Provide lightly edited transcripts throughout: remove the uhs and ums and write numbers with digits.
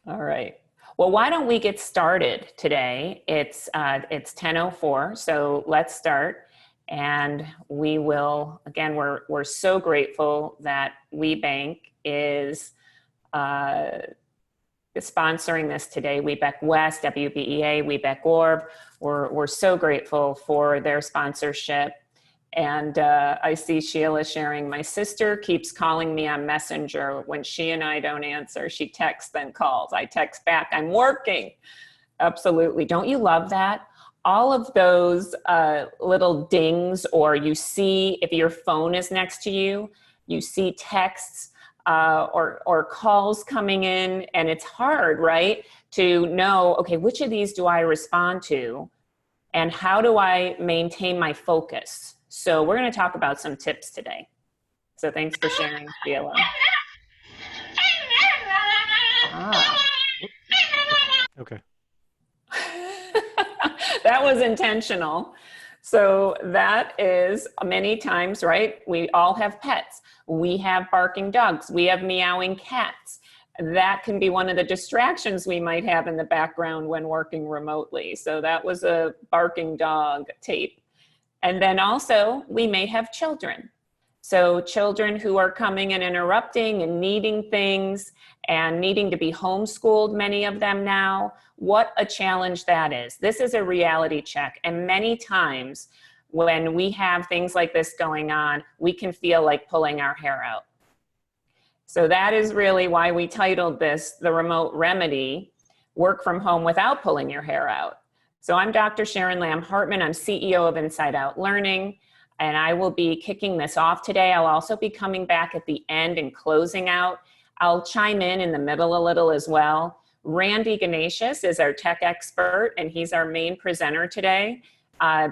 All right. Well, why don't we get started today? It's 10:04, so let's start. And we will, again, we're so grateful that WBEC is sponsoring this today. WBEC West, WBEA, WBEC ORV. We're so grateful for their sponsorship. And I see Sheila sharing, my sister keeps calling me on Messenger. When she and I don't answer, she texts then calls. I text back, I'm working. Absolutely. Don't you love that? All of those little dings, or you see if your phone is next to you, you see texts or calls coming in, and it's hard, right? To know, okay, which of these do I respond to? And how do I maintain my focus? So we're going to talk about some tips today. So thanks for sharing, Sheila. Okay. That was intentional. So that is many times, right? We all have pets. We have barking dogs. We have meowing cats. That can be one of the distractions we might have in the background when working remotely. So that was a barking dog tape. And then also we may have children. So children who are coming and interrupting and needing things and needing to be homeschooled, many of them now. What a challenge that is. This is a reality check. And many times when we have things like this going on, we can feel like pulling our hair out. So that is really why we titled this, The Remote Remedy, Work from Home Without Pulling Your Hair Out. So I'm Dr. Sharon Lamb-Hartman. I'm CEO of Inside Out Learning, and I will be kicking this off today. I'll also be coming back at the end and closing out. I'll chime in the middle a little as well. Randy Ganesius is our tech expert, and he's our main presenter today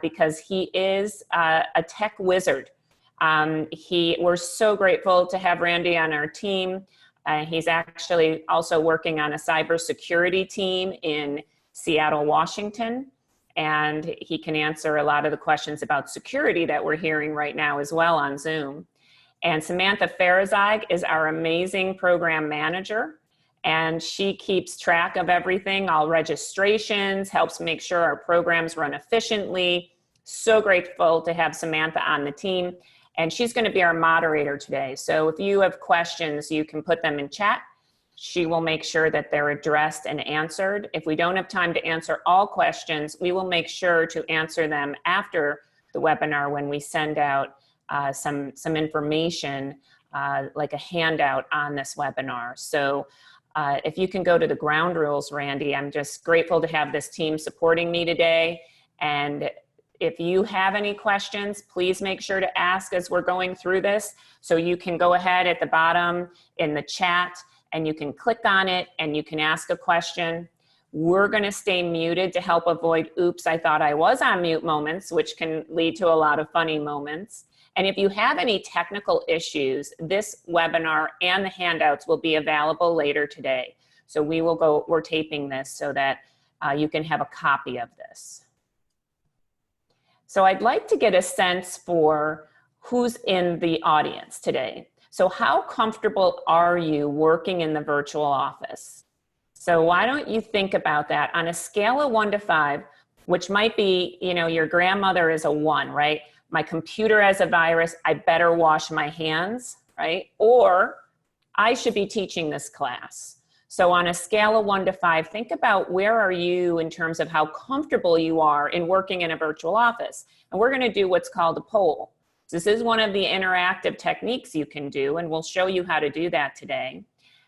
because he is a tech wizard. We're so grateful to have Randy on our team. He's actually also working on a cybersecurity team in Seattle, Washington, and he can answer a lot of the questions about security that we're hearing right now as well on Zoom. And Samantha Farazig is our amazing program manager, and she keeps track of everything, all registrations, helps make sure our programs run efficiently. So grateful to have Samantha on the team, and she's going to be our moderator today. So if you have questions, you can put them in chat. She will make sure that they're addressed and answered. If we don't have time to answer all questions, we will make sure to answer them after the webinar when we send out some information like a handout on this webinar. So if you can go to the ground rules, Randy, I'm just grateful to have this team supporting me today. And if you have any questions, please make sure to ask as we're going through this. So you can go ahead at the bottom in the chat and you can click on it and you can ask a question. We're going to stay muted to help avoid oops, I thought I was on mute moments, which can lead to a lot of funny moments. And if you have any technical issues, this webinar and the handouts will be available later today. So we're taping this so that you can have a copy of this. So I'd like to get a sense for who's in the audience today. So how comfortable are you working in the virtual office? So why don't you think about that on a scale of 1 to 5, which might be, your grandmother is a 1, right? My computer has a virus, I better wash my hands, right? Or I should be teaching this class. So on a scale of 1 to 5, think about where are you in terms of how comfortable you are in working in a virtual office. And we're going to do what's called a poll. This is one of the interactive techniques you can do, and we'll show you how to do that today.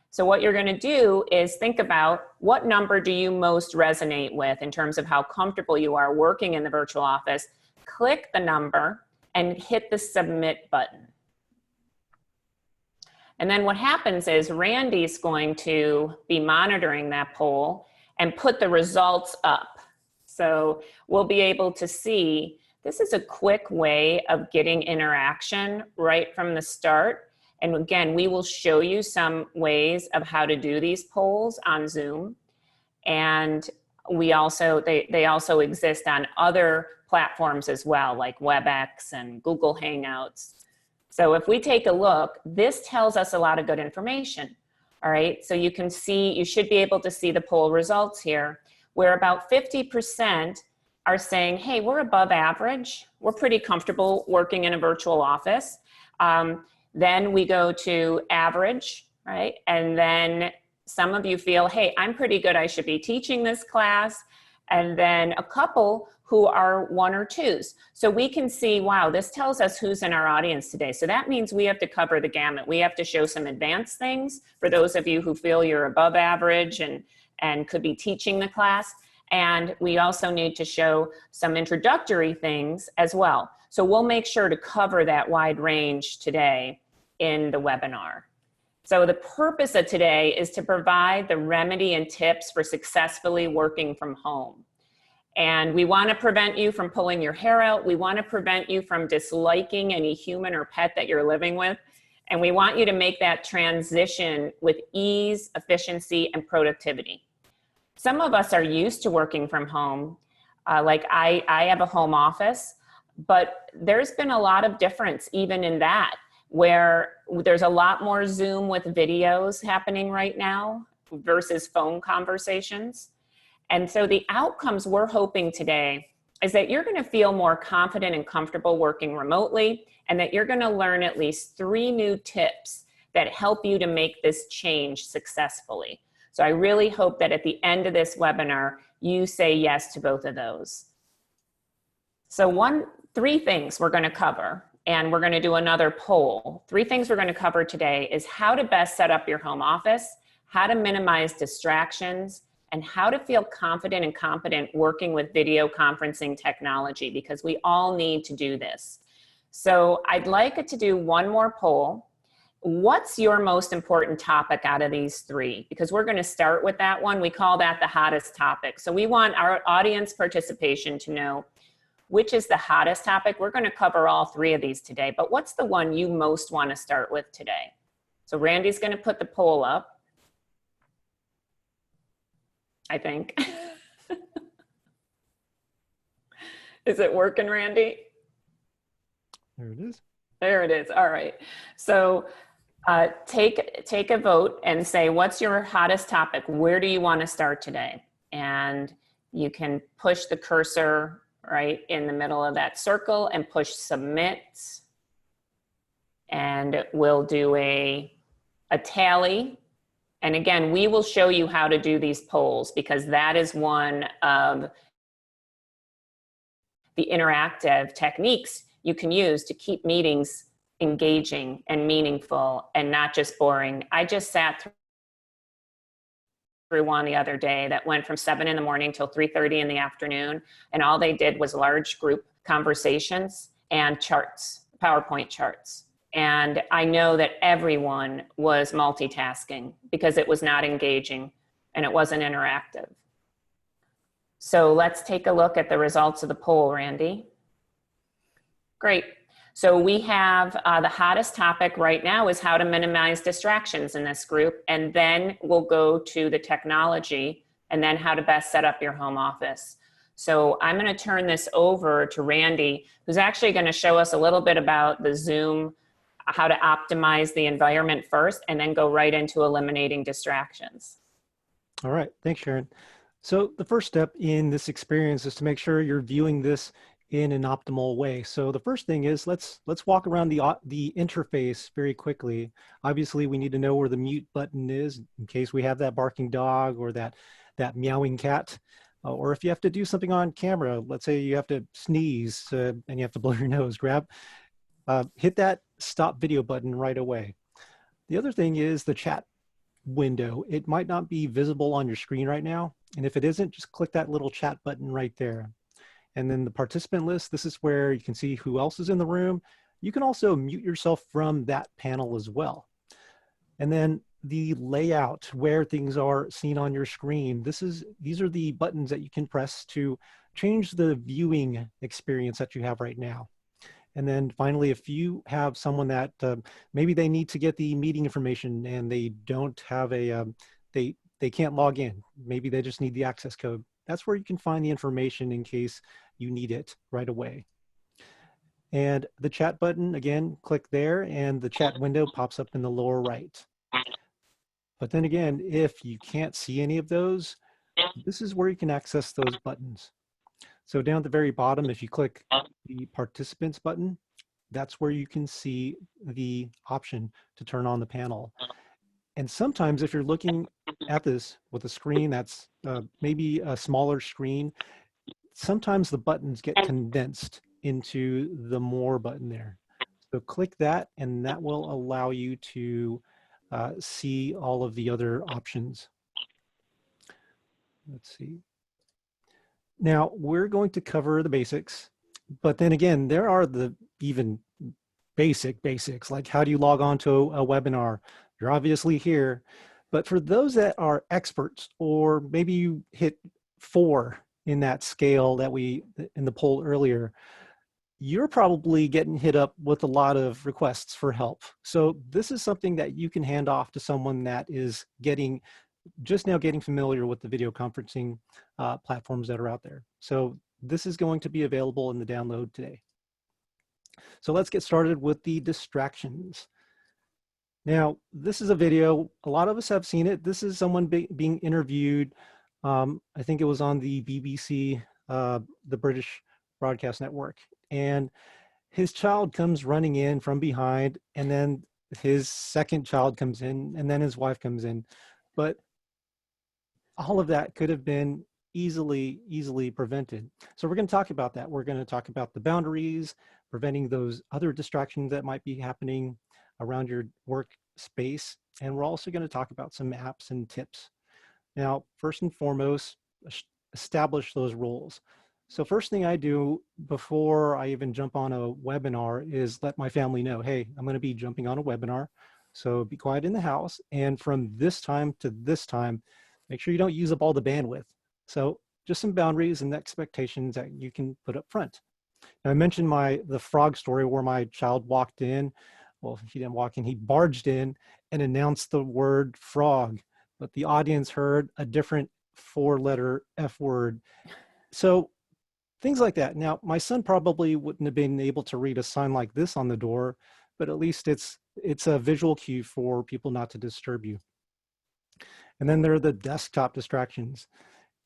So what you're going to do is think about what number do you most resonate with in terms of how comfortable you are working in the virtual office. Click the number and hit the submit button. And then what happens is Randy's going to be monitoring that poll and put the results up. So we'll be able to see, this is a quick way of getting interaction right from the start. And again, we will show you some ways of how to do these polls on Zoom. And they also exist on other platforms as well, like WebEx and Google Hangouts. So if we take a look, this tells us a lot of good information. All right, so you can see, you should be able to see the poll results here, where about 50% are saying, hey, we're above average. We're pretty comfortable working in a virtual office. Then we go to average, right? And then some of you feel, hey, I'm pretty good. I should be teaching this class. And then a couple who are 1 or 2s. So we can see, wow, this tells us who's in our audience today. So that means we have to cover the gamut. We have to show some advanced things for those of you who feel you're above average and could be teaching the class. And we also need to show some introductory things as well. So we'll make sure to cover that wide range today in the webinar. So the purpose of today is to provide the remedy and tips for successfully working from home. And we want to prevent you from pulling your hair out. We want to prevent you from disliking any human or pet that you're living with. And we want you to make that transition with ease, efficiency, and productivity. Some of us are used to working from home. Like I have a home office, but there's been a lot of difference even in that, where there's a lot more Zoom with videos happening right now versus phone conversations. And so the outcomes we're hoping today is that you're going to feel more confident and comfortable working remotely, and that you're going to learn at least 3 new tips that help you to make this change successfully. So I really hope that at the end of this webinar, you say yes to both of those. So 3 things we're going to cover, and we're going to do another poll. 3 things we're going to cover today is how to best set up your home office, how to minimize distractions, and how to feel confident and competent working with video conferencing technology, because we all need to do this. So I'd like to do one more poll. What's your most important topic out of these 3? Because we're going to start with that one. We call that the hottest topic. So we want our audience participation to know which is the hottest topic. We're going to cover all 3 of these today, but what's the one you most want to start with today? So Randy's going to put the poll up, I think. Is it working, Randy? There it is. There it is. All right. So take a vote and say, what's your hottest topic? Where do you want to start today? And you can push the cursor right in the middle of that circle and push submit. And we'll do a tally. And again, we will show you how to do these polls, because that is one of the interactive techniques you can use to keep meetings engaging and meaningful and not just boring. I just sat through one the other day that went from 7 in the morning till 3:30 in the afternoon. And all they did was large group conversations and charts, PowerPoint charts. And I know that everyone was multitasking because it was not engaging and it wasn't interactive. So let's take a look at the results of the poll, Randy. Great. So we have the hottest topic right now is how to minimize distractions in this group. And then we'll go to the technology and then how to best set up your home office. So I'm going to turn this over to Randy, who's actually going to show us a little bit about the Zoom, how to optimize the environment first, and then go right into eliminating distractions. All right, thanks, Sharon. So the first step in this experience is to make sure you're viewing this in an optimal way. So the first thing is let's walk around the interface very quickly. Obviously, we need to know where the mute button is in case we have that barking dog or that meowing cat. Or if you have to do something on camera, let's say you have to sneeze and you have to blow your nose, hit that stop video button right away. The other thing is the chat window. It might not be visible on your screen right now. And if it isn't, just click that little chat button right there. And then the participant list, this is where you can see who else is in the room. You can also mute yourself from that panel as well. And then the layout, where things are seen on your screen. These are the buttons that you can press to change the viewing experience that you have right now. And then finally, if you have someone that maybe they need to get the meeting information and they don't have they can't log in. Maybe they just need the access code. That's where you can find the information in case you need it right away. And the chat button, again, click there and the chat window pops up in the lower right. But then again, if you can't see any of those, this is where you can access those buttons. So down at the very bottom, if you click the participants button, that's where you can see the option to turn on the panel. And sometimes if you're looking at this with a screen that's maybe a smaller screen, sometimes the buttons get condensed into the more button there. So click that, and that will allow you to see all of the other options. Let's see. Now we're going to cover the basics, but then again, there are the even basics, like how do you log on to a webinar? You're obviously here, but for those that are experts, or maybe you hit 4 in that scale that we in the poll earlier, you're probably getting hit up with a lot of requests for help. So this is something that you can hand off to someone that is just now getting familiar with the video conferencing platforms that are out there. So this is going to be available in the download today. So let's get started with the distractions. Now, this is a video, a lot of us have seen it. This is someone being interviewed. I think it was on the BBC, the British Broadcast Network. And his child comes running in from behind, and then his second child comes in, and then his wife comes in. But all of that could have been easily prevented. So we're going to talk about that. We're going to talk about the boundaries, preventing those other distractions that might be happening around your workspace. And we're also going to talk about some apps and tips. Now, first and foremost, establish those rules. So first thing I do before I even jump on a webinar is let my family know, hey, I'm going to be jumping on a webinar. So be quiet in the house. And from this time to this time, make sure you don't use up all the bandwidth. So just some boundaries and expectations that you can put up front. Now I mentioned the frog story where my child walked in. Well, he didn't walk in, he barged in and announced the word frog, but the audience heard a different 4-letter F word. So things like that. Now, my son probably wouldn't have been able to read a sign like this on the door, but at least it's a visual cue for people not to disturb you. And then there are the desktop distractions.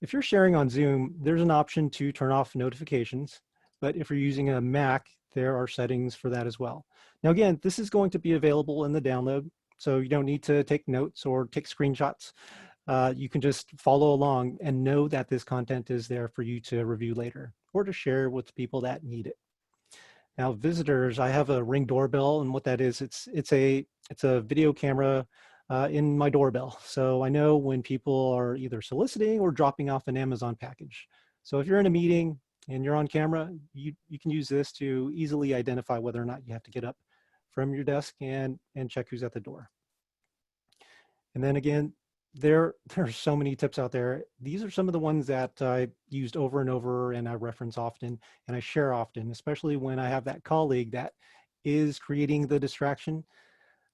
If you're sharing on Zoom, there's an option to turn off notifications, but if you're using a Mac, there are settings for that as well. Now, again, this is going to be available in the download, so you don't need to take notes or take screenshots. You can just follow along and know that this content is there for you to review later or to share with people that need it. Now, visitors, I have a Ring doorbell, and what that is, it's a video camera in my doorbell. So I know when people are either soliciting or dropping off an Amazon package. So if you're in a meeting and you're on camera, you can use this to easily identify whether or not you have to get up from your desk and check who's at the door. And then again, there are so many tips out there. These are some of the ones that I used over and over and I reference often and I share often, especially when I have that colleague that is creating the distraction.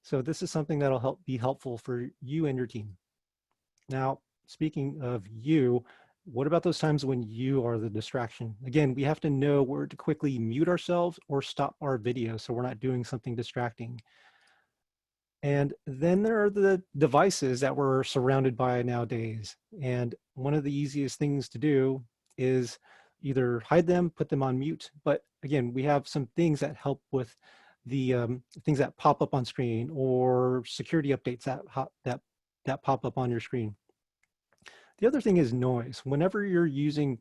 So this is something that'll be helpful for you and your team. Now, speaking of you, what about those times when you are the distraction? Again, we have to know where to quickly mute ourselves or stop our video so we're not doing something distracting. And then there are the devices that we're surrounded by nowadays. And one of the easiest things to do is either hide them, put them on mute. But again, we have some things that help with the things that pop up on screen or security updates that pop up on your screen. The other thing is noise. Whenever you're using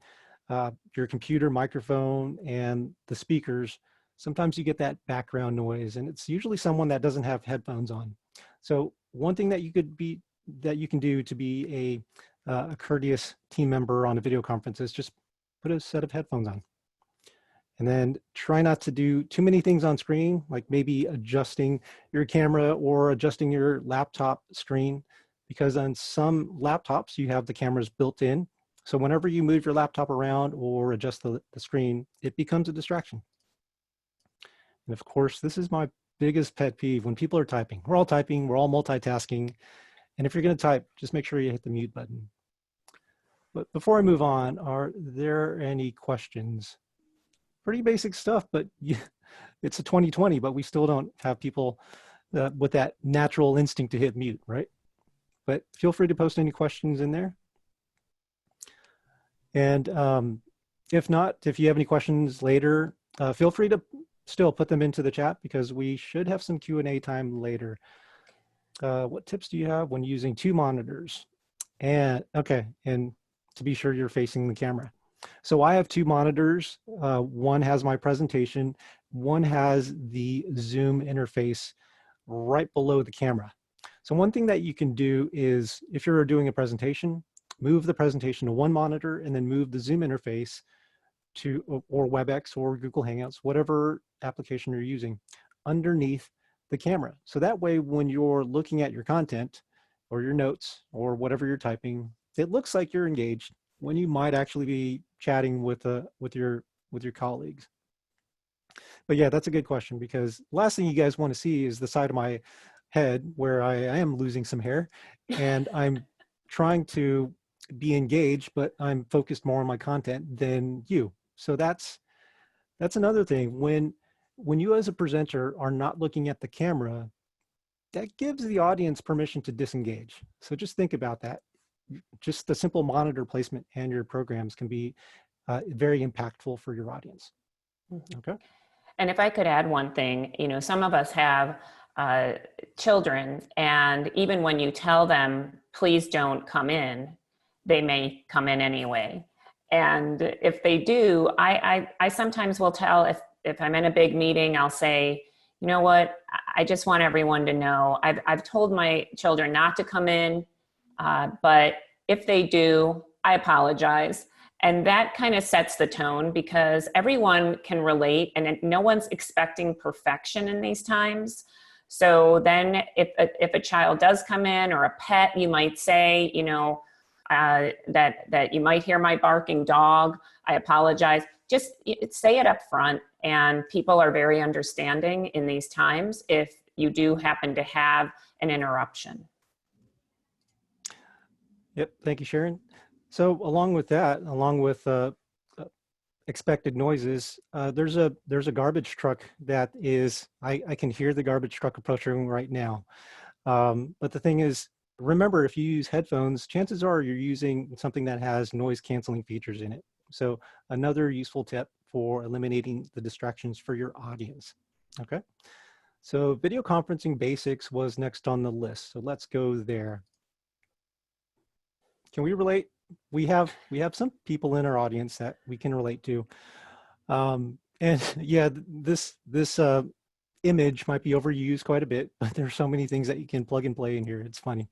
your computer microphone and the speakers, sometimes you get that background noise, and it's usually someone that doesn't have headphones on. So one thing that you can do to be a courteous team member on a video conference is just put a set of headphones on. And then try not to do too many things on screen, like maybe adjusting your camera or adjusting your laptop screen, because on some laptops you have the cameras built in. So whenever you move your laptop around or adjust the screen, it becomes a distraction. And of course, this is my biggest pet peeve when people are typing. We're all typing, we're all multitasking. And if you're going to type, just make sure you hit the mute button. But before I move on, are there any questions? Pretty basic stuff, but it's a 2020, but we still don't have people with that natural instinct to hit mute, right? but feel free to post any questions in there. And if not, if you have any questions later, feel free to still put them into the chat because we should have some Q&A time later. What tips do you have when using 2 monitors? And okay, and to be sure you're facing the camera. So I have 2 monitors. One has my presentation. One has the Zoom interface right below the camera. So one thing that you can do is if you're doing a presentation, move the presentation to one monitor and then move the Zoom interface to, or WebEx or Google Hangouts, whatever application you're using, underneath the camera. So that way, when you're looking at your content or your notes or whatever you're typing, it looks like you're engaged when you might actually be chatting with your colleagues. But yeah, that's a good question because last thing you guys want to see is the side of my head where I am losing some hair and I'm trying to be engaged, but I'm focused more on my content than you. So that's another thing. When you as a presenter are not looking at the camera, that gives the audience permission to disengage. So just think about that. Just the simple monitor placement and your programs can be very impactful for your audience. Okay. And if I could add one thing, you know, some of us have children, and even when you tell them, please don't come in, they may come in anyway. And if they do, I sometimes will tell, if I'm in a big meeting, I'll say, you know what, I just want everyone to know, I've told my children not to come in, but if they do, I apologize. And that kind of sets the tone because everyone can relate and no one's expecting perfection in these times. So then if a child does come in or a pet, you might say, you know, that you might hear my barking dog, I apologize. Just say it up front, and people are very understanding in these times if you do happen to have an interruption. Yep, thank you, Sharon. So along with that, along with expected noises, there's a garbage truck that is, I can hear the garbage truck approaching right now. But the thing is, remember, if you use headphones, chances are you're using something that has noise canceling features in it. So another useful tip for eliminating the distractions for your audience. Okay. So video conferencing basics was next on the list. So let's go there. Can we relate? We have some people in our audience that we can relate to. And yeah, this image might be overused quite a bit, but there's so many things that you can plug and play in here. It's funny.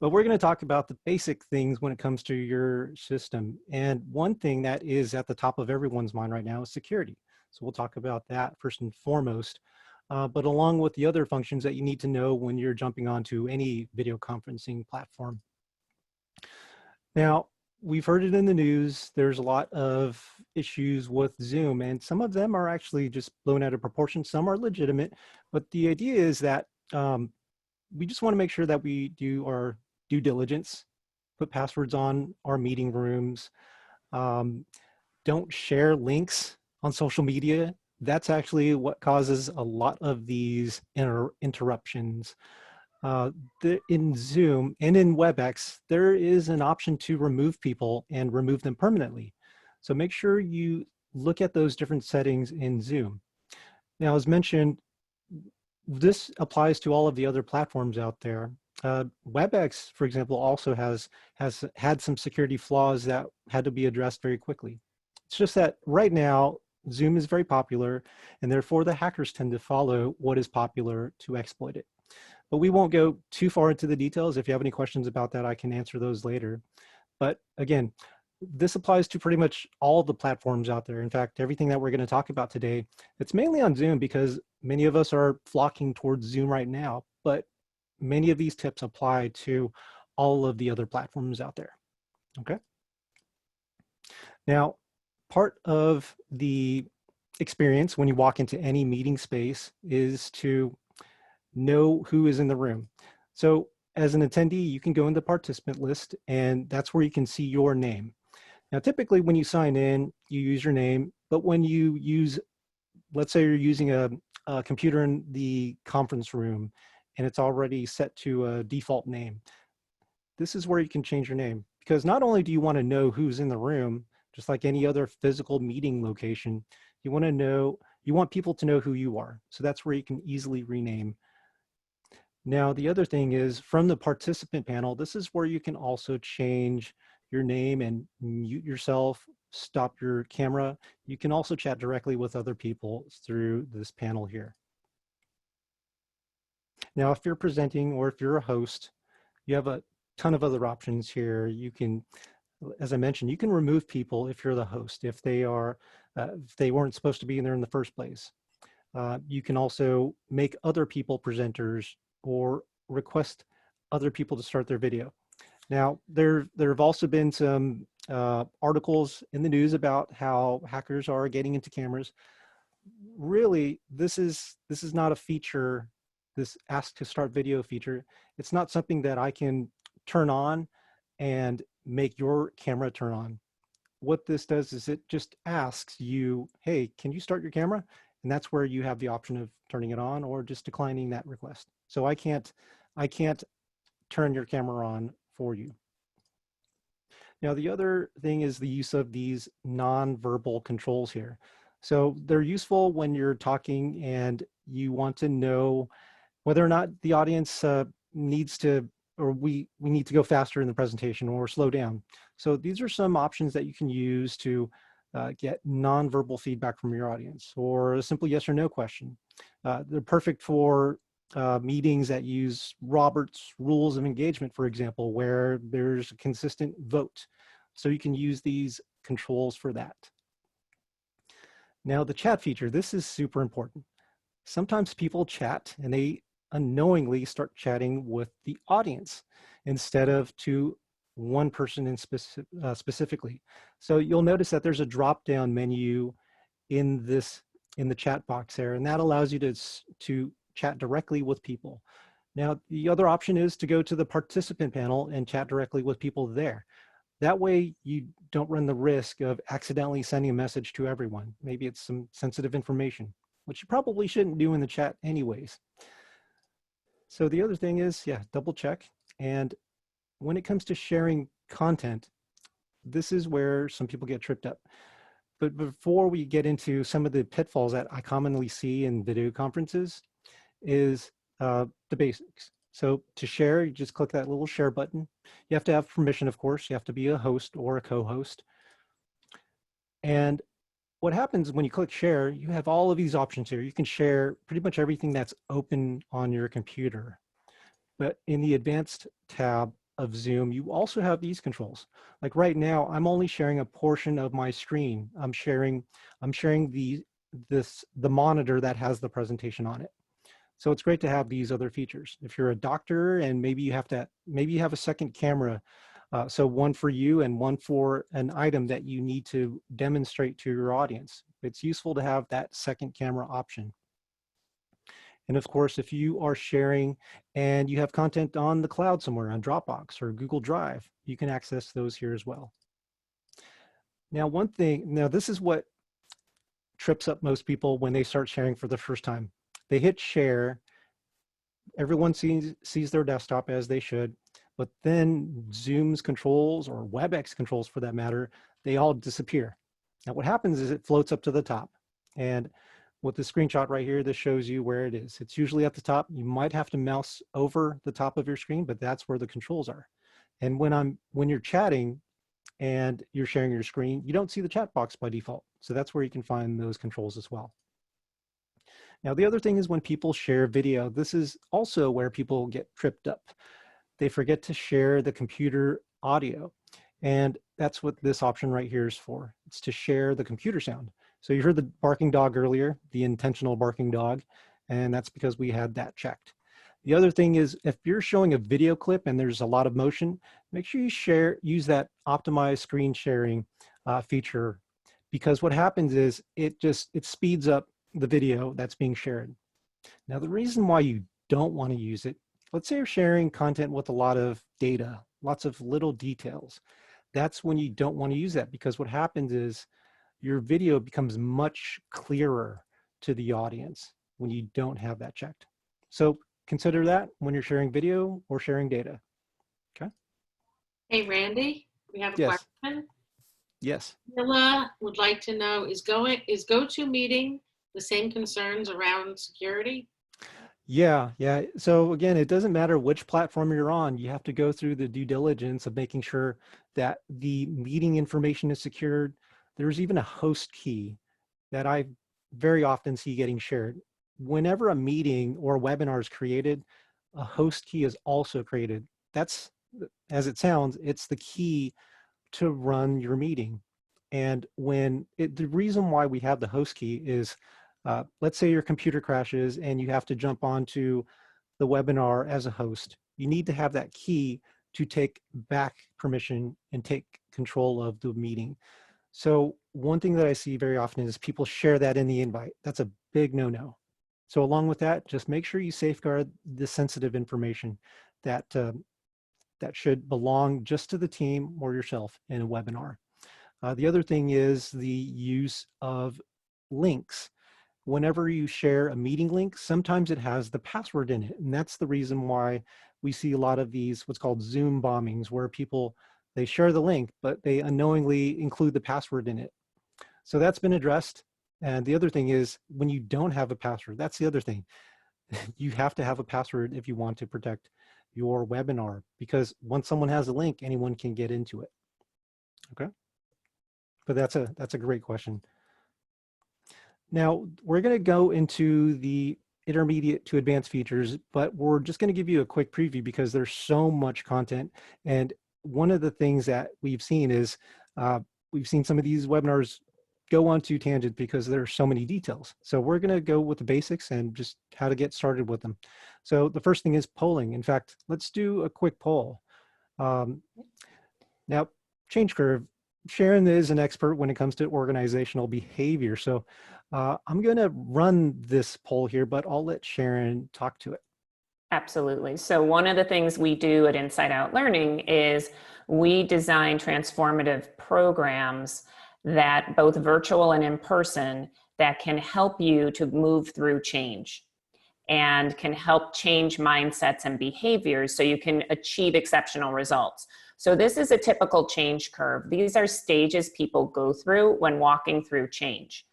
But we're going to talk about the basic things when it comes to your system. And one thing that is at the top of everyone's mind right now is security. So we'll talk about that first and foremost, but along with the other functions that you need to know when you're jumping onto any video conferencing platform. Now, we've heard it in the news. There's a lot of issues with Zoom, and some of them are actually just blown out of proportion. Some are legitimate, but the idea is that we just want to make sure that we do our due diligence, put passwords on our meeting rooms, don't share links on social media. That's actually what causes a lot of these interruptions. In Zoom and in WebEx, there is an option to remove people and remove them permanently. So make sure you look at those different settings in Zoom. Now, as mentioned, this applies to all of the other platforms out there. WebEx, for example, also has had some security flaws that had to be addressed very quickly. It's just that right now, Zoom is very popular, and therefore the hackers tend to follow what is popular to exploit it. But we won't go too far into the details. If you have any questions about that, I can answer those later. But again, this applies to pretty much all the platforms out there. In fact, everything that we're going to talk about today, it's mainly on Zoom because many of us are flocking towards Zoom right now, but many of these tips apply to all of the other platforms out there. Okay. Now, part of the experience when you walk into any meeting space is to know who is in the room. So as an attendee, you can go in the participant list, and that's where you can see your name. Now, typically when you sign in, you use your name, but when you use, let's say you're using a computer in the conference room and it's already set to a default name, this is where you can change your name, because not only do you want to know who's in the room, just like any other physical meeting location, you want people to know who you are. So that's where you can easily rename. Now, the other thing is from the participant panel, this is where you can also change your name and mute yourself, stop your camera. You can also chat directly with other people through this panel here. Now, if you're presenting or if you're a host, you have a ton of other options here. You can, as I mentioned, you can remove people if you're the host, if they weren't supposed to be in there in the first place. You can also make other people presenters or request other people to start their video. Now, there have also been some articles in the news about how hackers are getting into cameras. Really, this is not a feature, this ask to start video feature. It's not something that I can turn on and make your camera turn on. What this does is it just asks you, hey, can you start your camera? And that's where you have the option of turning it on or just declining that request. So I can't turn your camera on for you. Now, the other thing is the use of these non-verbal controls here. So they're useful when you're talking and you want to know whether or not the audience needs to, or we need to go faster in the presentation or slow down. So these are some options that you can use to get nonverbal feedback from your audience, or a simple yes or no question. They're perfect for meetings that use Robert's rules of engagement, for example, where there's a consistent vote. So you can use these controls for that. Now, the chat feature, this is super important. Sometimes people chat and they unknowingly start chatting with the audience instead of to one person in specifically. So you'll notice that there's a drop-down menu in the chat box there, and that allows you to chat directly with people. Now, the other option is to go to the participant panel and chat directly with people there. That way you don't run the risk of accidentally sending a message to everyone. Maybe it's some sensitive information, which you probably shouldn't do in the chat anyways. So the other thing is, yeah, double check. And when it comes to sharing content, this is where some people get tripped up. But before we get into some of the pitfalls that I commonly see in video conferences is the basics. So to share, you just click that little share button. You have to have permission, of course. You have to be a host or a co-host. And what happens when you click share, you have all of these options here. You can share pretty much everything that's open on your computer. But in the advanced tab of Zoom, you also have these controls. Like right now, I'm only sharing a portion of my screen. I'm sharing the monitor that has the presentation on it. So it's great to have these other features. If you're a doctor and maybe you have a second camera, so one for you and one for an item that you need to demonstrate to your audience, it's useful to have that second camera option. And of course, if you are sharing and you have content on the cloud somewhere on Dropbox or Google Drive, you can access those here as well. Now, this is what trips up most people when they start sharing for the first time. They hit share, everyone sees their desktop as they should, but then Zoom's controls or WebEx controls for that matter, they all disappear. Now what happens is it floats up to the top, and with the screenshot right here, this shows you where it is. It's usually at the top. You might have to mouse over the top of your screen, but that's where the controls are. And when you're chatting and you're sharing your screen, you don't see the chat box by default. So that's where you can find those controls as well. Now, the other thing is when people share video, this is also where people get tripped up. They forget to share the computer audio. And that's what this option right here is for. It's to share the computer sound. So you heard the barking dog earlier, the intentional barking dog, and that's because we had that checked. The other thing is if you're showing a video clip and there's a lot of motion, make sure you use that optimized screen sharing feature, because what happens is it speeds up the video that's being shared. Now, the reason why you don't want to use it, let's say you're sharing content with a lot of data, lots of little details. That's when you don't want to use that, because what happens is your video becomes much clearer to the audience when you don't have that checked. So consider that when you're sharing video or sharing data, okay? Hey, Randy, we have a Yes. question. Yes. Mila would like to know, is GoToMeeting the same concerns around security? Yeah. So again, it doesn't matter which platform you're on. You have to go through the due diligence of making sure that the meeting information is secured. There's even a host key that I very often see getting shared. Whenever a meeting or a webinar is created, a host key is also created. That's, as it sounds, it's the key to run your meeting. And the reason why we have the host key is, let's say your computer crashes and you have to jump onto the webinar as a host. You need to have that key to take back permission and take control of the meeting. So one thing that I see very often is people share that in the invite. That's a big no-no. So along with that, just make sure you safeguard the sensitive information that that should belong just to the team or yourself in a webinar. The other thing is the use of links. Whenever you share a meeting link, sometimes it has the password in it. And that's the reason why we see a lot of these, what's called Zoom bombings, where people, they share the link, but they unknowingly include the password in it. So that's been addressed. And the other thing is when you don't have a password, that's the other thing. You have to have a password if you want to protect your webinar, because once someone has a link, anyone can get into it. Okay. But that's a great question. Now we're going to go into the intermediate to advanced features, but we're just going to give you a quick preview because there's so much content. And one of the things that we've seen is we've seen some of these webinars go on to tangent because there are so many details. So we're going to go with the basics and just how to get started with them. So the first thing is polling. In fact, let's do a quick poll. Now, change curve. Sharon is an expert when it comes to organizational behavior. So I'm going to run this poll here, but I'll let Sharon talk to it. Absolutely. So one of the things we do at Inside Out Learning is we design transformative programs that both virtual and in person that can help you to move through change and can help change mindsets and behaviors so you can achieve exceptional results. So this is a typical change curve. These are stages people go through when walking through change.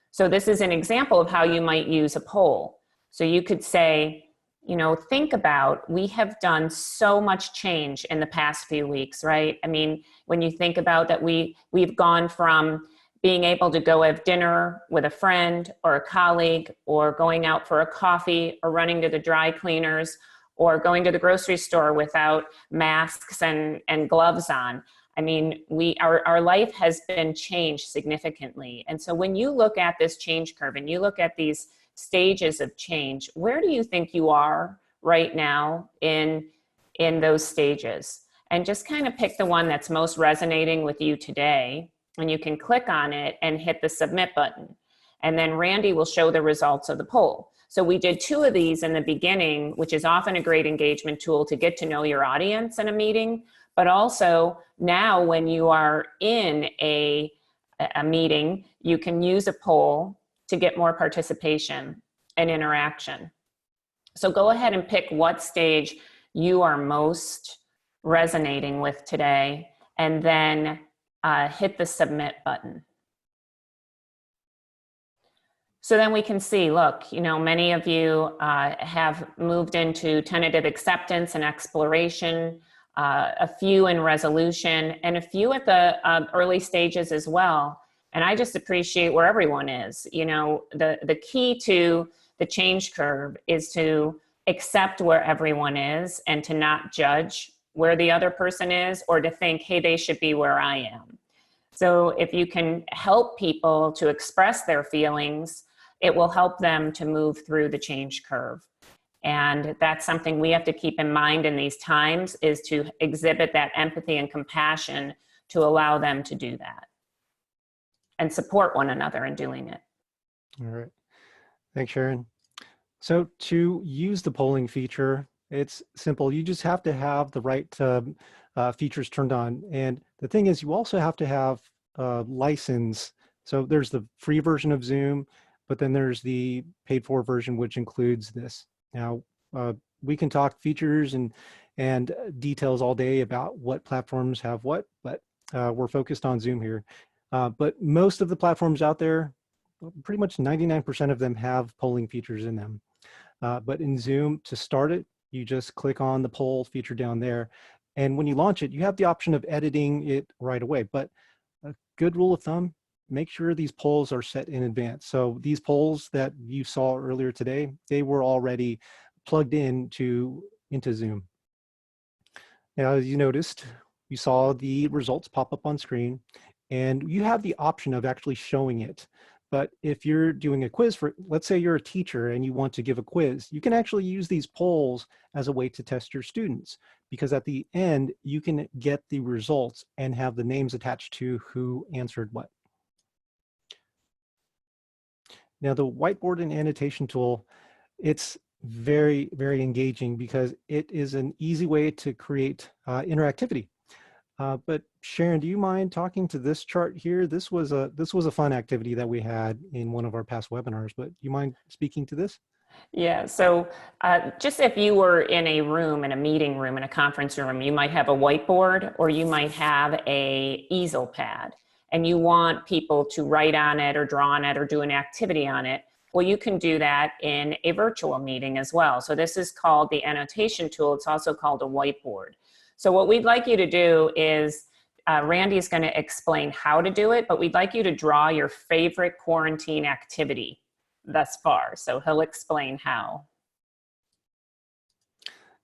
So this is an example of how you might use a poll. So you could say, you know, think about, we have done so much change in the past few weeks, right? I mean, when you think about that, we've gone from being able to go have dinner with a friend or a colleague, or going out for a coffee, or running to the dry cleaners, or going to the grocery store without masks and gloves on. I mean, our life has been changed significantly. And so when you look at this change curve and you look at these stages of change, where do you think you are right now in those stages? And just kind of pick the one that's most resonating with you today, and you can click on it and hit the submit button. And then Randy will show the results of the poll. So we did 2 of these in the beginning, which is often a great engagement tool to get to know your audience in a meeting. But also now when you are in a meeting, you can use a poll to get more participation and interaction. So go ahead and pick what stage you are most resonating with today, and then hit the submit button. So then we can see, look, you know, many of you have moved into tentative acceptance and exploration, a few in resolution, and a few at the early stages as well. And I just appreciate where everyone is. You know, the key to the change curve is to accept where everyone is and to not judge where the other person is, or to think, hey, they should be where I am. So if you can help people to express their feelings, it will help them to move through the change curve. And that's something we have to keep in mind in these times, is to exhibit that empathy and compassion to allow them to do that and support one another in doing it. All right. Thanks, Sharon. So to use the polling feature, it's simple. You just have to have the right features turned on. And the thing is, you also have to have a license. So there's the free version of Zoom, but then there's the paid for version, which includes this. Now, we can talk features and and details all day about what platforms have what, but we're focused on Zoom here. But most of the platforms out there, pretty much 99% of them have polling features in them. But in Zoom, to start it, you just click on the poll feature down there. And when you launch it, you have the option of editing it right away. But a good rule of thumb, make sure these polls are set in advance. So these polls that you saw earlier today, they were already plugged into Zoom. Now, as you noticed, you saw the results pop up on screen, and you have the option of actually showing it. But if you're doing a quiz for, let's say you're a teacher and you want to give a quiz, you can actually use these polls as a way to test your students, because at the end, you can get the results and have the names attached to who answered what. Now, the whiteboard and annotation tool, it's very, very engaging because it is an easy way to create interactivity. But Sharon, do you mind talking to this chart here? This was a fun activity that we had in one of our past webinars, but do you mind speaking to this? Yeah, so just if you were in a room, in a meeting room, in a conference room, you might have a whiteboard or you might have a easel pad and you want people to write on it or draw on it or do an activity on it. Well, you can do that in a virtual meeting as well. So this is called the annotation tool. It's also called a whiteboard. So what we'd like you to do is, Randy's going to explain how to do it, but we'd like you to draw your favorite quarantine activity thus far. So he'll explain how.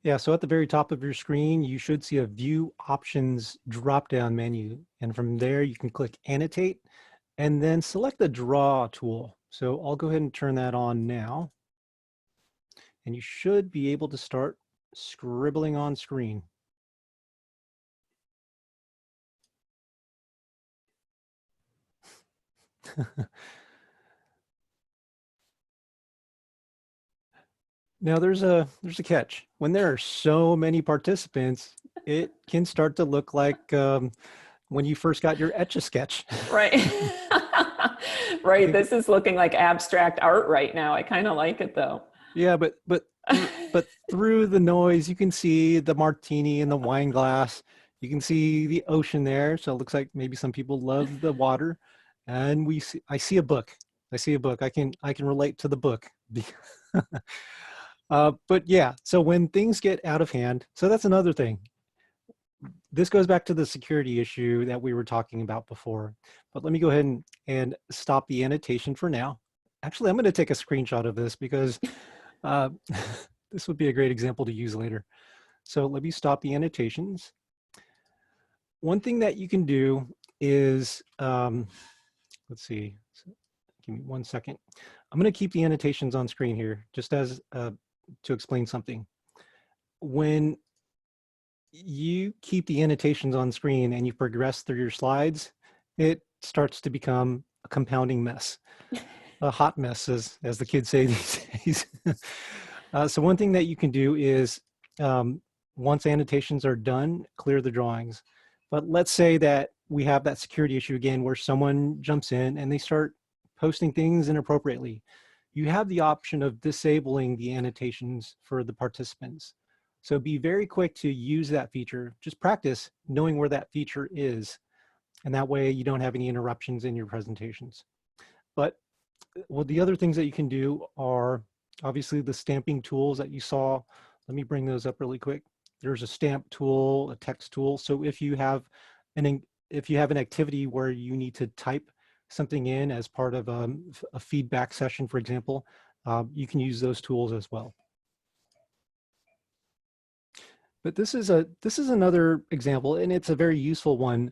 Yeah, so at the very top of your screen, you should see a View Options drop-down menu. And from there, you can click Annotate and then select the Draw tool. So I'll go ahead and turn that on now. And you should be able to start scribbling on screen. Now there's a catch. When there are so many participants, it can start to look like when you first got your Etch-a-Sketch. Right. Right. This is looking like abstract art right now. I kind of like it though. Yeah, but through the noise, you can see the martini and the wine glass. You can see the ocean there. So it looks like maybe some people love the water. And I see a book. I see a book. I can relate to the book. But yeah, so when things get out of hand, so that's another thing. This goes back to the security issue that we were talking about before. But let me go ahead and stop the annotation for now. Actually, I'm going to take a screenshot of this because this would be a great example to use later. So let me stop the annotations. One thing that you can do is, let's see, give me 1 second. I'm going to keep the annotations on screen here just as to explain something. When you keep the annotations on screen and you progress through your slides, it starts to become a compounding mess, a hot mess, as the kids say these days. So one thing that you can do is, once annotations are done, clear the drawings. But let's say that we have that security issue again where someone jumps in and they start posting things inappropriately. You have the option of disabling the annotations for the participants. So be very quick to use that feature. Just practice knowing where that feature is. And that way you don't have any interruptions in your presentations. But well, the other things that you can do are obviously the stamping tools that you saw. Let me bring those up really quick. There's a stamp tool, a text tool. So if you have an activity where you need to type something in as part of a feedback session, for example, you can use those tools as well. But this is another example, and it's a very useful one.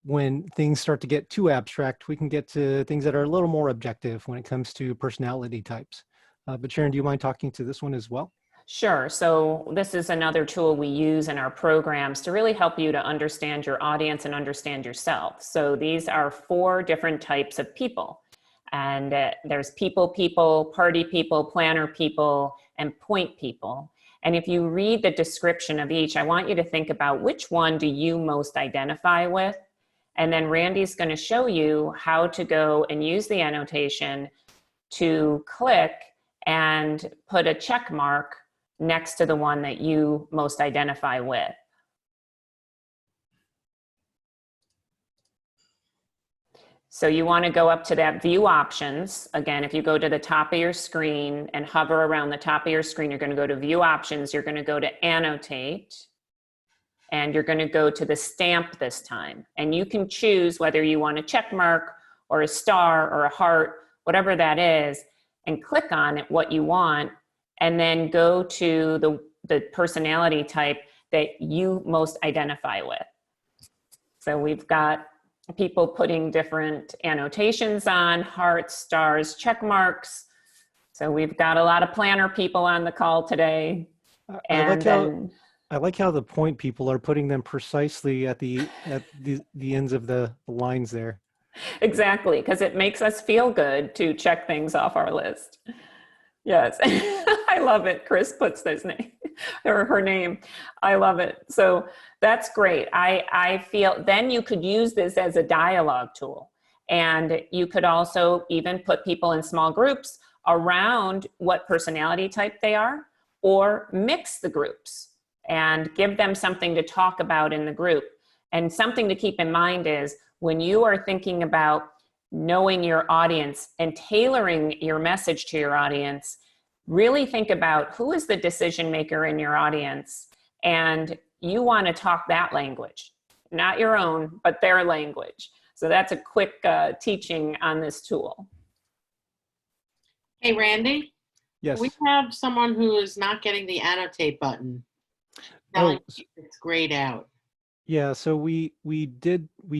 When things start to get too abstract, we can get to things that are a little more objective when it comes to personality types. But Sharon, do you mind talking to this one as well? Sure. So this is another tool we use in our programs to really help you to understand your audience and understand yourself. So these are 4 different types of people. And there's people, party people, planner people, and point people. And if you read the description of each, I want you to think about which one do you most identify with? And then Randy's going to show you how to go and use the annotation to click and put a check mark next to the one that you most identify with. So you want to go up to that view options. Again, if you go to the top of your screen and hover around the top of your screen, you're going to go to view options. You're going to go to annotate, and you're going to go to the stamp this time. And you can choose whether you want a check mark or a star or a heart, whatever that is, and click on it, what you want, and then go to the personality type that you most identify with. So we've got people putting different annotations on, hearts, stars, check marks. So we've got a lot of planner people on the call today. I like how the point people are putting them precisely at the ends of the lines there. Exactly, because it makes us feel good to check things off our list. Yes, I love it. Chris puts his name or her name. I love it. So that's great. I feel then you could use this as a dialogue tool, and you could also even put people in small groups around what personality type they are, or mix the groups and give them something to talk about in the group. And something to keep in mind is when you are thinking about knowing your audience and tailoring your message to your audience, really think about who is the decision maker in your audience, and you want to talk that language, not your own, but their language. So that's a quick teaching on this tool. Hey, Randy? Yes. We have someone who is not getting the annotate button. Telling me it's grayed out. Yeah, so we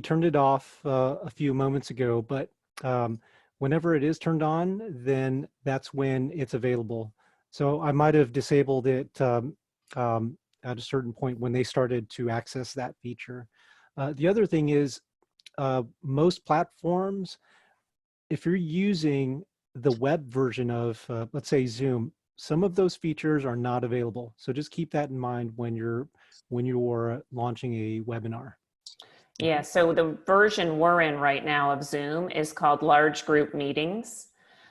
turned it off a few moments ago, but whenever it is turned on, then that's when it's available. So I might have disabled it at a certain point when they started to access that feature. The other thing is most platforms, if you're using the web version of, let's say, Zoom, some of those features are not available. So just keep that in mind when you're launching a webinar. Yeah, so the version we're in right now of Zoom is called large group meetings.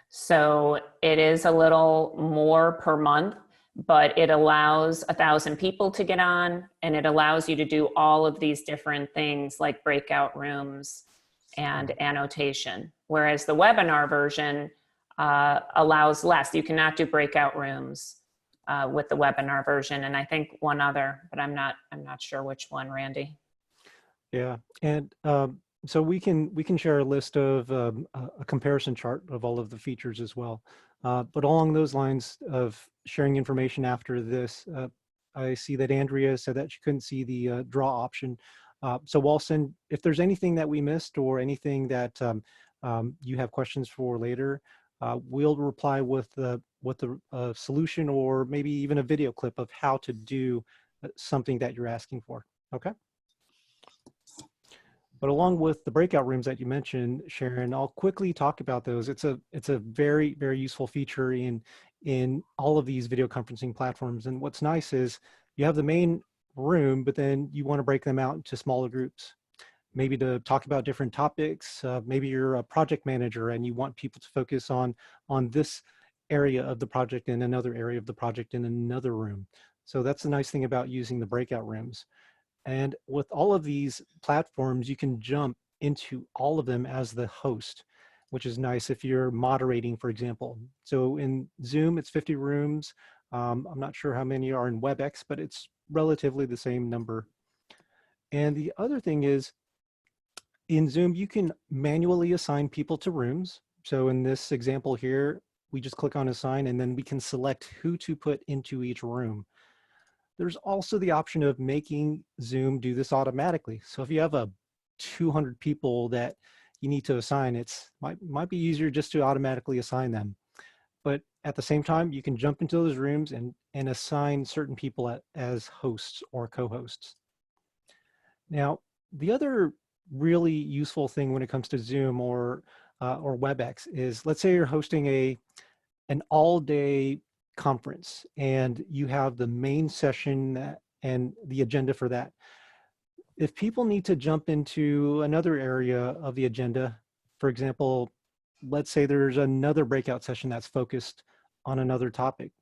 So it is a little more per month, but it allows 1,000 people to get on, and it allows you to do all of these different things like breakout rooms and annotation. Whereas the webinar version allows less. You cannot do breakout rooms with the webinar version, and I think one other, but I'm not sure which one, Randy. Yeah, and so we can share a list of a comparison chart of all of the features as well. But along those lines of sharing information after this, I see that Andrea said that she couldn't see the draw option. So we'll send, if there's anything that we missed or anything that you have questions for later, we'll reply with the solution, or maybe even a video clip of how to do something that you're asking for. Okay. But along with the breakout rooms that you mentioned, Sharon, I'll quickly talk about those. It's a very, very useful feature in all of these video conferencing platforms. And what's nice is you have the main room, but then you want to break them out into smaller groups, maybe to talk about different topics. Maybe you're a project manager and you want people to focus on this area of the project and another area of the project in another room. So that's the nice thing about using the breakout rooms. And with all of these platforms, you can jump into all of them as the host, which is nice if you're moderating, for example. So in Zoom, it's 50 rooms. I'm not sure how many are in WebEx, but it's relatively the same number. And the other thing is, in Zoom, you can manually assign people to rooms. So in this example here, we just click on assign, and then we can select who to put into each room. There's also the option of making Zoom do this automatically. So if you have 200 people that you need to assign, it might be easier just to automatically assign them. But at the same time, you can jump into those rooms and assign certain people as hosts or co-hosts. Now, the other really useful thing when it comes to Zoom or WebEx is, let's say you're hosting an all-day conference and you have the main session and the agenda for that. If people need to jump into another area of the agenda, for example, let's say there's another breakout session that's focused on another topic,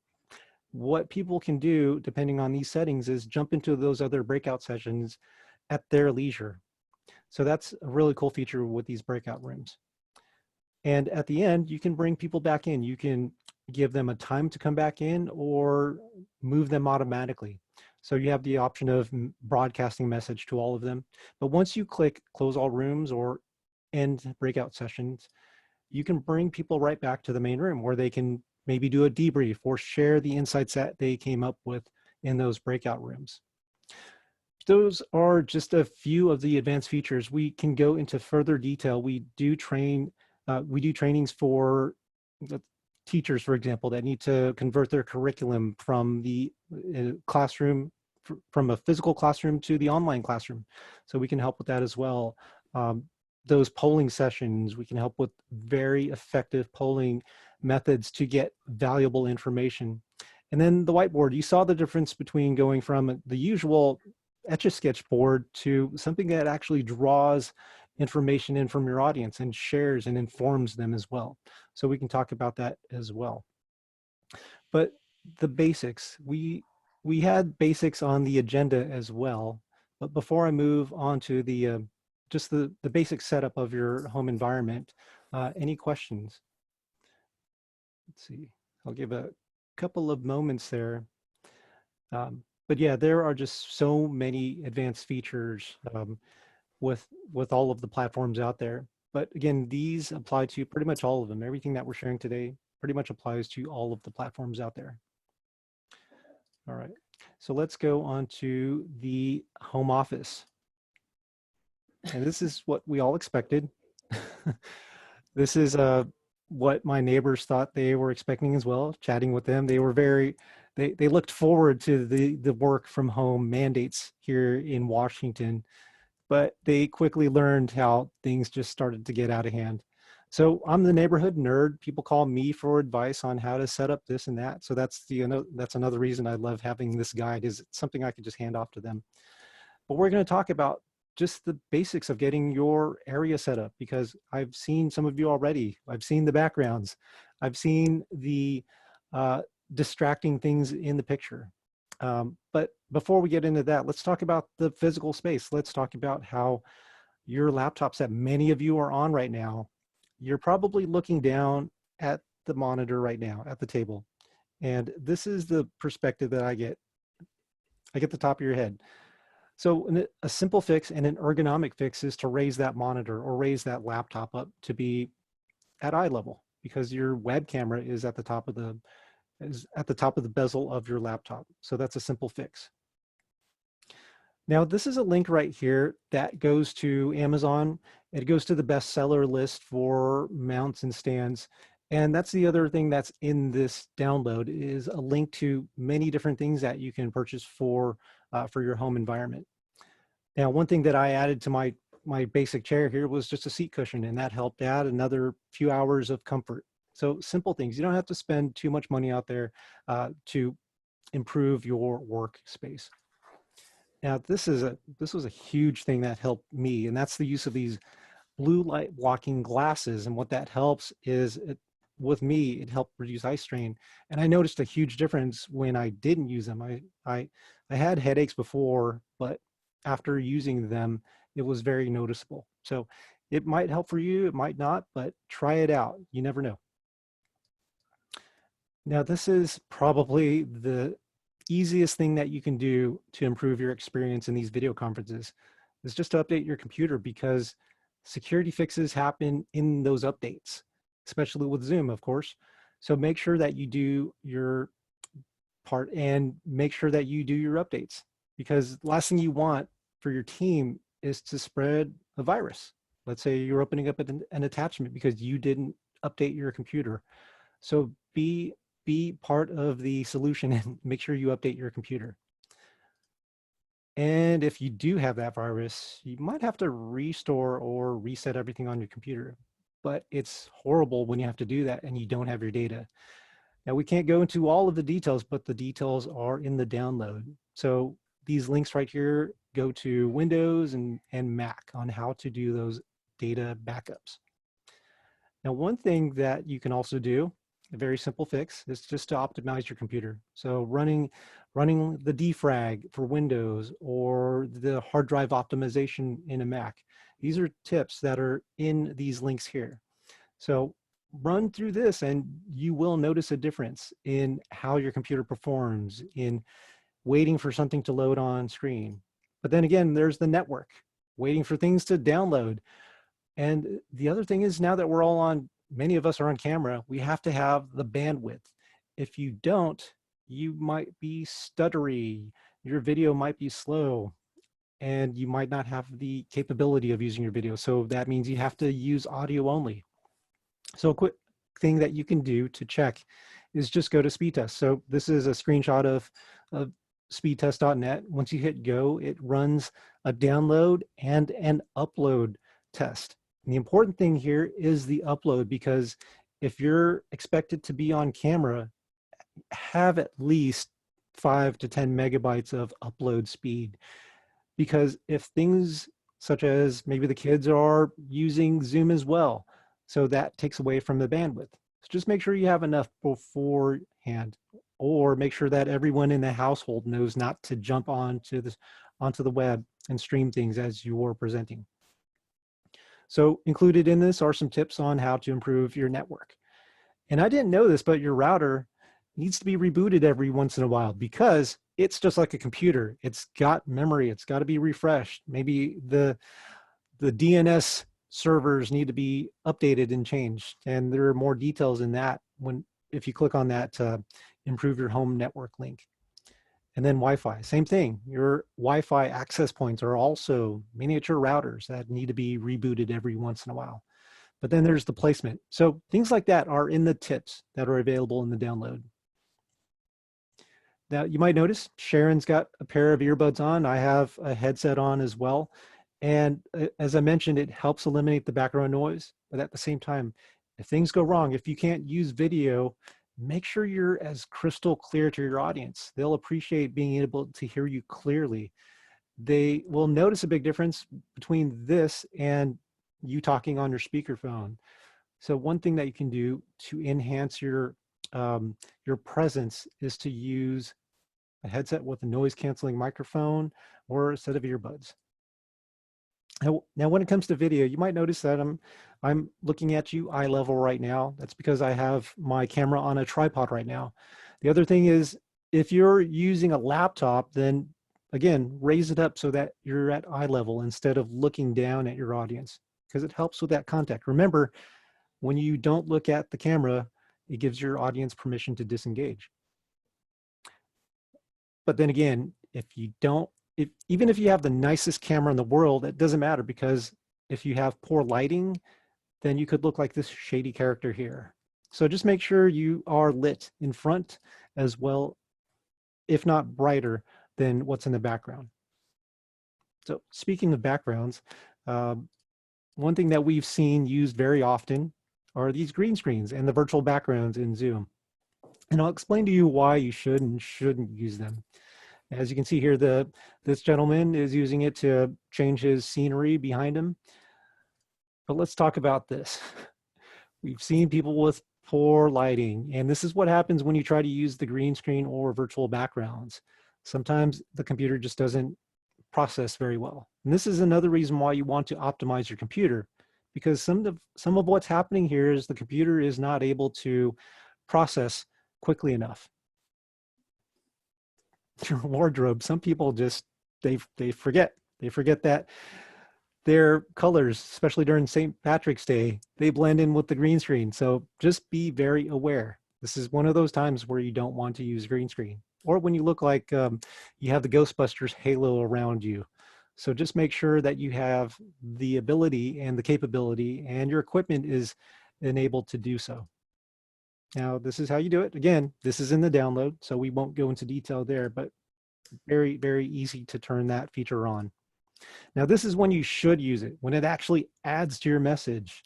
what people can do, depending on these settings, is jump into those other breakout sessions at their leisure. So that's a really cool feature with these breakout rooms. And at the end, you can bring people back in. You can give them a time to come back in or move them automatically. So you have the option of broadcasting message to all of them. But once you click close all rooms or end breakout sessions, you can bring people right back to the main room where they can maybe do a debrief or share the insights that they came up with in those breakout rooms. Those are just a few of the advanced features. We can go into further detail. We do trainings for the teachers, for example, that need to convert their curriculum from the classroom, from a physical classroom to the online classroom. So we can help with that as well. Those polling sessions, we can help with very effective polling methods to get valuable information. And then the whiteboard, you saw the difference between going from the usual Etch-a-Sketch board to something that actually draws information in from your audience and shares and informs them as well. So we can talk about that as well. But the basics, we had basics on the agenda as well. But before I move on to the just the basic setup of your home environment, any questions? Let's see, I'll give a couple of moments there. But yeah, there are just so many advanced features with all of the platforms out there. But again, these apply to pretty much all of them. Everything that we're sharing today pretty much applies to all of the platforms out there. All right, so let's go on to the home office. And this is what we all expected. This is what my neighbors thought they were expecting as well. Chatting with them, they were they looked forward to the work from home mandates here in Washington, but they quickly learned how things just started to get out of hand. So I'm the neighborhood nerd. People call me for advice on how to set up this and that. So that's another reason I love having this guide, is it's something I could just hand off to them. But we're going to talk about just the basics of getting your area set up, because I've seen some of you already. I've seen the backgrounds. I've seen the distracting things in the picture. But before we get into that, let's talk about the physical space. Let's talk about how your laptops that many of you are on right now, you're probably looking down at the monitor right now at the table. And this is the perspective that I get the top of your head. So a simple fix and an ergonomic fix is to raise that monitor or raise that laptop up to be at eye level, because your web camera is at the top of the bezel of your laptop. So that's a simple fix. Now, this is a link right here that goes to Amazon. It goes to the bestseller list for mounts and stands. And that's the other thing that's in this download, is a link to many different things that you can purchase for your home environment. Now, one thing that I added to my basic chair here was just a seat cushion, and that helped add another few hours of comfort. So simple things. You don't have to spend too much money out there to improve your workspace. Now, this was a huge thing that helped me, and that's the use of these blue light blocking glasses. And what that helps is, with me, it helped reduce eye strain. And I noticed a huge difference when I didn't use them. I had headaches before, but after using them, it was very noticeable. So it might help for you, it might not, but try it out. You never know. Now, this is probably the easiest thing that you can do to improve your experience in these video conferences, is just to update your computer, because security fixes happen in those updates, especially with Zoom, of course. So make sure that you do your part and make sure that you do your updates, because the last thing you want for your team is to spread a virus. Let's say you're opening up an attachment because you didn't update your computer. So be part of the solution and make sure you update your computer. And if you do have that virus, you might have to restore or reset everything on your computer. But it's horrible when you have to do that and you don't have your data. Now, we can't go into all of the details, but the details are in the download. So these links right here go to Windows and Mac on how to do those data backups. Now, one thing that you can also do a very simple fix. It's just to optimize your computer. So running the defrag for Windows or the hard drive optimization in a Mac. These are tips that are in these links here. So run through this and you will notice a difference in how your computer performs in waiting for something to load on screen. But then again, there's the network, waiting for things to download. And the other thing is, now that we're all on, many of us are on camera, we have to have the bandwidth. If you don't, you might be stuttery, your video might be slow, and you might not have the capability of using your video. So that means you have to use audio only. So a quick thing that you can do to check is just go to speed test. So this is a screenshot of speedtest.net. Once you hit go, it runs a download and an upload test. And the important thing here is the upload, because if you're expected to be on camera, have at least 5 to 10 megabytes of upload speed. Because if things such as maybe the kids are using Zoom as well, so that takes away from the bandwidth. So just make sure you have enough beforehand, or make sure that everyone in the household knows not to jump onto the web and stream things as you're presenting. So included in this are some tips on how to improve your network. And I didn't know this, but your router needs to be rebooted every once in a while, because it's just like a computer. It's got memory, it's got to be refreshed. Maybe the DNS servers need to be updated and changed. And there are more details in that if you click on that to improve your home network link. And then Wi-Fi, same thing. Your Wi-Fi access points are also miniature routers that need to be rebooted every once in a while. But then there's the placement. So things like that are in the tips that are available in the download. Now you might notice Sharon's got a pair of earbuds on. I have a headset on as well. And as I mentioned, it helps eliminate the background noise. But at the same time, if things go wrong, if you can't use video, make sure you're as crystal clear to your audience. They'll appreciate being able to hear you clearly. They will notice a big difference between this and you talking on your speakerphone. So one thing that you can do to enhance your presence is to use a headset with a noise canceling microphone or a set of earbuds. Now, when it comes to video, you might notice that I'm looking at you eye level right now. That's because I have my camera on a tripod right now. The other thing is, if you're using a laptop, then again, raise it up so that you're at eye level instead of looking down at your audience, because it helps with that contact. Remember, when you don't look at the camera, it gives your audience permission to disengage. But then again, even if you have the nicest camera in the world, it doesn't matter, because if you have poor lighting, then you could look like this shady character here. So just make sure you are lit in front as well, if not brighter than what's in the background. So speaking of backgrounds, one thing that we've seen used very often are these green screens and the virtual backgrounds in Zoom. And I'll explain to you why you should and shouldn't use them. As you can see here, this gentleman is using it to change his scenery behind him. But let's talk about this. We've seen people with poor lighting, and this is what happens when you try to use the green screen or virtual backgrounds. Sometimes the computer just doesn't process very well. And this is another reason why you want to optimize your computer, because some of what's happening here is the computer is not able to process quickly enough. Your wardrobe, some people just they forget that their colors, especially during St. Patrick's Day, they blend in with the green screen. So just be very aware. This is one of those times where you don't want to use green screen, or when you look like you have the Ghostbusters halo around you. So just make sure that you have the ability and the capability, and your equipment is enabled to do so. Now, this is how you do it. Again, this is in the download, so we won't go into detail there, but very, very easy to turn that feature on. Now, this is when you should use it, when it actually adds to your message,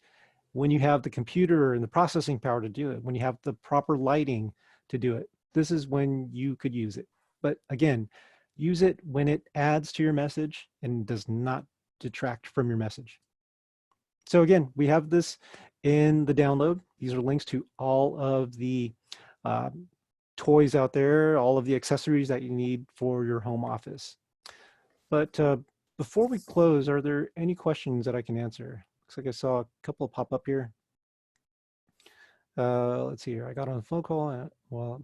when you have the computer and the processing power to do it, when you have the proper lighting to do it. This is when you could use it. But again, use it when it adds to your message and does not detract from your message. So again, we have this in the download. These are links to all of the toys out there, all of the accessories that you need for your home office. But before we close, are there any questions that I can answer? Looks like I saw a couple pop up here. Let's see here. I got on a phone call. Well,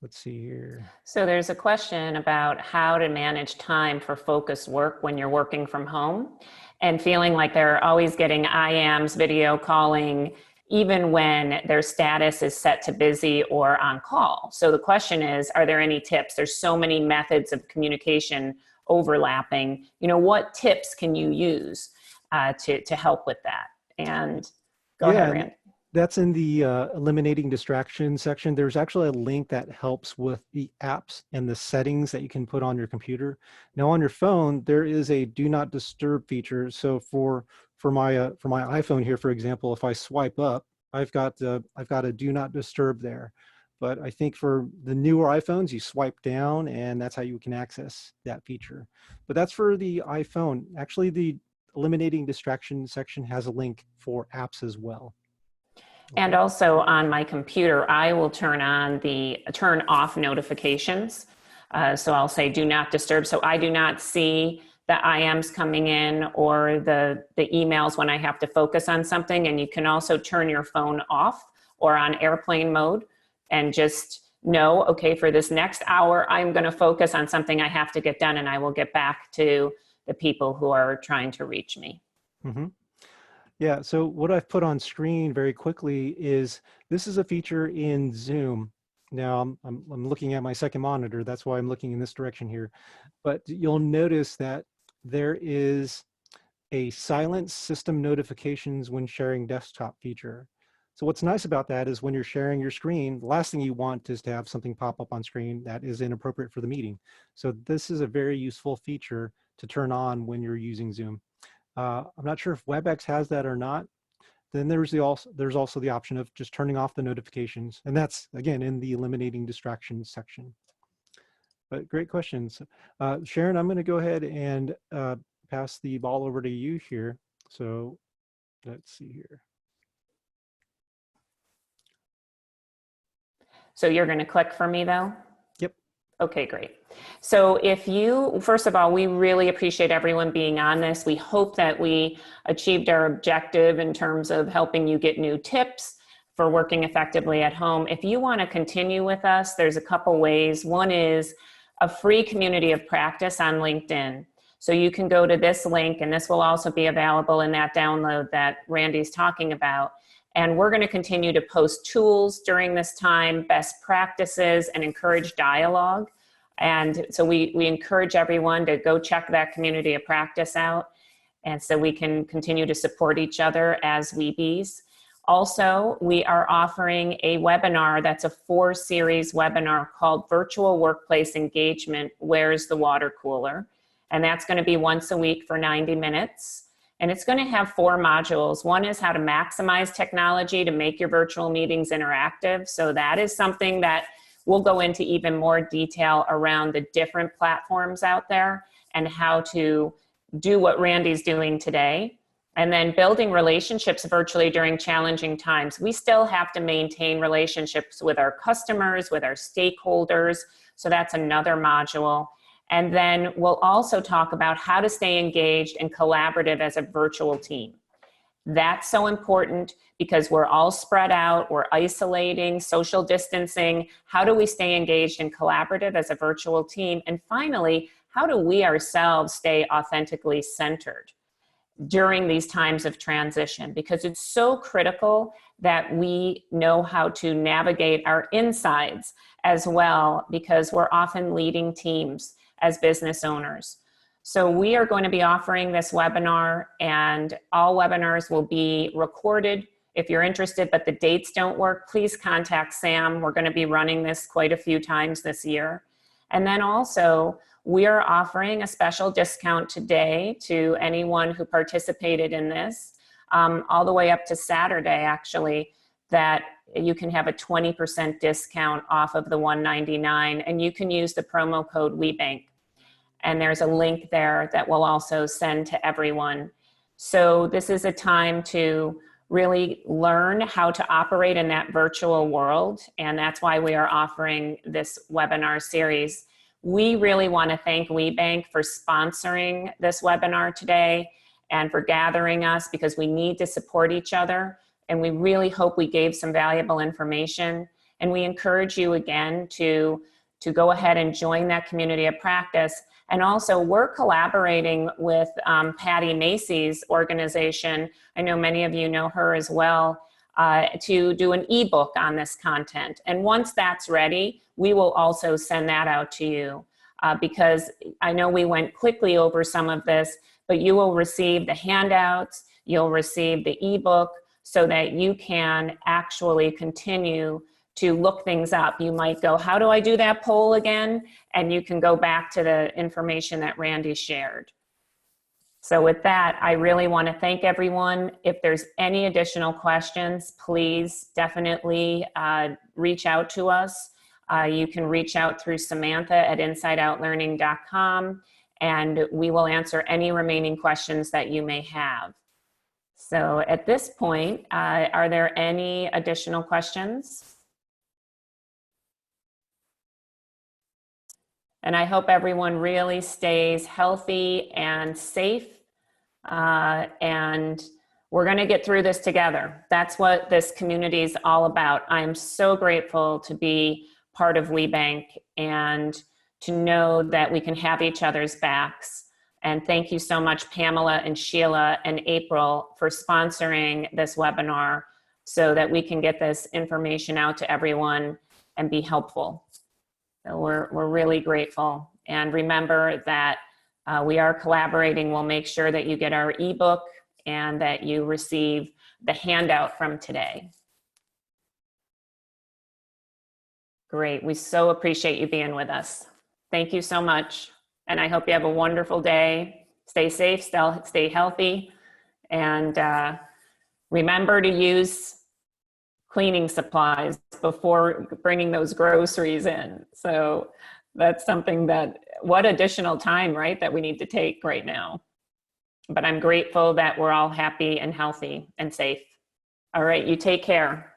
let's see here. So there's a question about how to manage time for focused work when you're working from home and feeling like they're always getting IMs, video calling, even when their status is set to busy or on call. So the question is, are there any tips? There's so many methods of communication overlapping. You know, what tips can you use to help with that? And go ahead, Rand. That's in the eliminating distractions section. There's actually a link that helps with the apps and the settings that you can put on your computer. Now on your phone, there is a do not disturb feature. So for my iPhone here, for example, if I swipe up, I've got a do not disturb there. But I think for the newer iPhones, you swipe down and that's how you can access that feature. But that's for the iPhone. Actually, the eliminating distraction section has a link for apps as well. And also on my computer, I will turn off notifications. So I'll say do not disturb. So I do not see the IMs coming in or the emails when I have to focus on something. And you can also turn your phone off or on airplane mode and just know, okay, for this next hour, I'm going to focus on something I have to get done, and I will get back to the people who are trying to reach me. Mm-hmm. Yeah, so what I've put on screen very quickly is this is a feature in Zoom. Now I'm looking at my second monitor, that's why I'm looking in this direction here. But you'll notice that there is a silent system notifications when sharing desktop feature. So what's nice about that is when you're sharing your screen, the last thing you want is to have something pop up on screen that is inappropriate for the meeting. So this is a very useful feature to turn on when you're using Zoom. I'm not sure if WebEx has that or not. Then there's also the option of just turning off the notifications. And that's, again, in the eliminating distractions section. But great questions. Sharon, I'm going to go ahead and pass the ball over to you here. So let's see here. So you're going to click for me though? Yep. Okay, great. So first of all, we really appreciate everyone being on this. We hope that we achieved our objective in terms of helping you get new tips for working effectively at home. If you want to continue with us, there's a couple ways. One is a free community of practice on LinkedIn. So you can go to this link, and this will also be available in that download that Randy's talking about. And we're going to continue to post tools during this time, best practices, and encourage dialogue. And so we encourage everyone to go check that community of practice out, and so we can continue to support each other as WBEs. Also, we are offering a webinar that's a 4-series webinar called Virtual Workplace Engagement, Where's the Water Cooler? And that's going to be once a week for 90 minutes. And it's going to have 4 modules. One is how to maximize technology to make your virtual meetings interactive. So that is something that we'll go into even more detail around the different platforms out there and how to do what Randy's doing today. And then building relationships virtually during challenging times. We still have to maintain relationships with our customers, with our stakeholders. So that's another module. And then we'll also talk about how to stay engaged and collaborative as a virtual team. That's so important because we're all spread out, we're isolating, social distancing. How do we stay engaged and collaborative as a virtual team? And finally, how do we ourselves stay authentically centered during these times of transition? Because it's so critical that we know how to navigate our insides as well, because we're often leading teams as business owners. So we are going to be offering this webinar, and all webinars will be recorded. If you're interested but the dates don't work, please contact Sam. We're going to be running this quite a few times this year. And then also, we are offering a special discount today to anyone who participated in this, all the way up to Saturday, actually, that you can have a 20% discount off of the $199, and you can use the promo code WeBank. And there's a link there that we'll also send to everyone. So this is a time to really learn how to operate in that virtual world, and that's why we are offering this webinar series. We really want to thank WBEC for sponsoring this webinar today and for gathering us, because we need to support each other, and we really hope we gave some valuable information. And we encourage you again to go ahead and join that community of practice. And also, we're collaborating with Patty Macy's organization. I know many of you know her as well, to do an ebook on this content. And once that's ready, we will also send that out to you, because I know we went quickly over some of this, but you will receive the handouts, you'll receive the ebook, so that you can actually continue to look things up. You might go, how do I do that poll again? And you can go back to the information that Randy shared. So with that, I really want to thank everyone. If there's any additional questions, please definitely reach out to us. You can reach out through Samantha at insideoutlearning.com, and we will answer any remaining questions that you may have. So at this point, are there any additional questions? And I hope everyone really stays healthy and safe. And we're going to get through this together. That's what this community is all about. I am so grateful to be part of WBEC and to know that we can have each other's backs. And thank you so much, Pamela and Sheila and April, for sponsoring this webinar so that we can get this information out to everyone and be helpful. So we're really grateful. And remember that we are collaborating. We'll make sure that you get our ebook and that you receive the handout from today. Great. We so appreciate you being with us. Thank you so much. And I hope you have a wonderful day. Stay safe, stay healthy, and remember to use cleaning supplies before bringing those groceries in. So that's something that, what additional time, right, that we need to take right now. But I'm grateful that we're all happy and healthy and safe. All right, you take care.